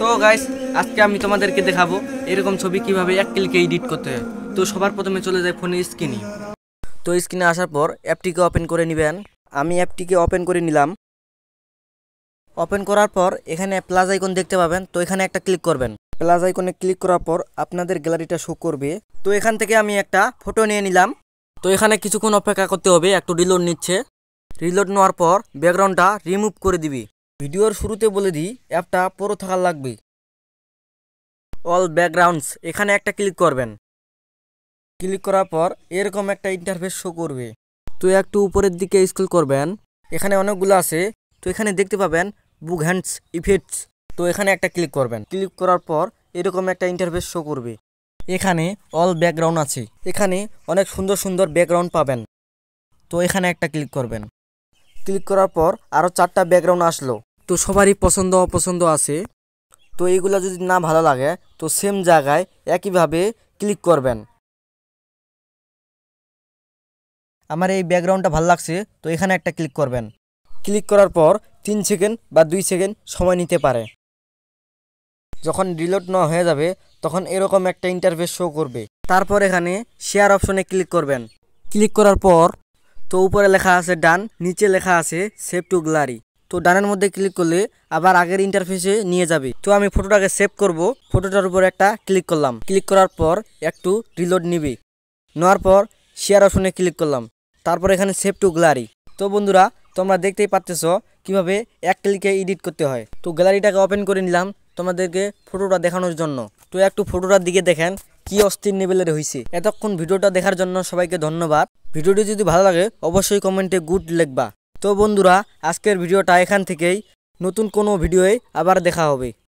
তো গাইস, আজকে আমি তোমাদেরকে দেখাবো এরকম ছবি কিভাবে এক ক্লিকে এডিট করতে হয়। তো সবার প্রথমে চলে যায় ফোনের স্ক্রিনে। তো স্ক্রিনে আসার পর অ্যাপটিকে ওপেন করে নেবেন। আমি অ্যাপটিকে ওপেন করে নিলাম। ওপেন করার পর এখানে প্লাস আইকন দেখতে পাবেন, তো এখানে একটা ক্লিক করবেন। প্লাস আইকনে ক্লিক করার পর আপনাদের গ্যালারিটা শো করবে। তো এখান থেকে আমি একটা ফটো নিয়ে নিলাম। তো এখানে কিছুক্ষণ অপেক্ষা করতে হবে, একটু রিলোড নিচ্ছে। রিলোড নেওয়ার পর ব্যাকগ্রাউন্ডটা রিমুভ করে দিবি। ভিডিওর শুরুতে বলে দিই, অ্যাপটা পুরো থাকার লাগবে। অল ব্যাকগ্রাউন্ডস এখানে একটা ক্লিক করবেন। ক্লিক করার পর এরকম একটা ইন্টারফেস শো করবে। তো একটু উপরের দিকে স্ক্রল করবেন, এখানে অনেকগুলো আছে। তো এখানে দেখতে পাবেন বুক হ্যান্ডস ইফেক্টস। তো এখানে একটা ক্লিক করবেন। ক্লিক করার পর এরকম একটা ইন্টারফেস শো করবে। এখানে অল ব্যাকগ্রাউন্ড আছে, এখানে অনেক সুন্দর সুন্দর ব্যাকগ্রাউন্ড পাবেন। তো এখানে একটা ক্লিক করবেন। ক্লিক করার পর আরও 4টা ব্যাকগ্রাউন্ড আসলো। তো সবারই পছন্দ অপছন্দ আছে। তো এইগুলা যদি না ভালো লাগে তো সেম জায়গায় একইভাবে ক্লিক করবেন। আমার এই ব্যাকগ্রাউন্ডটা ভালো লাগছে, তো এখানে একটা ক্লিক করবেন। ক্লিক করার পর 3 সেকেন্ড বা 2 সেকেন্ড সময় নিতে পারে। যখন রিলোড না হয়ে যাবে তখন এরকম একটা ইন্টারফেস শো করবে। তারপর এখানে শেয়ার অপশনে ক্লিক করবেন। ক্লিক করার পর তো উপরে লেখা আছে ডান, নিচে লেখা আছে সেভ টু গ্যালারি। তো ডানের মধ্যে ক্লিক করলে আবার আগের ইন্টারফেসে নিয়ে যাবে। তো আমি ফটোটাকে সেভ করব। ফটোটার উপর একটা ক্লিক করলাম। ক্লিক করার পর একটু রিলোড নিবে। নেওয়ার পর শেয়ার অপশনে ক্লিক করলাম। তারপর এখানে সেভ টু গ্যালারি। তো বন্ধুরা, তোমরা দেখতেই পাচ্তেছো কিভাবে এক ক্লিকে এডিট করতে হয়। তো গ্যালারিটাকে ওপেন করে নিলাম তোমাদেরকে ফটোটা দেখানোর জন্য। তো একটু ফটোটার দিকে দেখেন কি অস্থির লেভেলের হয়েছে। এতক্ষণ ভিডিওটা দেখার জন্য সবাইকে ধন্যবাদ। ভিডিওটি যদি ভালো লাগে অবশ্যই কমেন্টে গুড লিখবা। তো বন্ধুরা, আজকের ভিডিওটা এখান থেকেই, নতুন কোনো ভিডিওয়ে আবার দেখা হবে।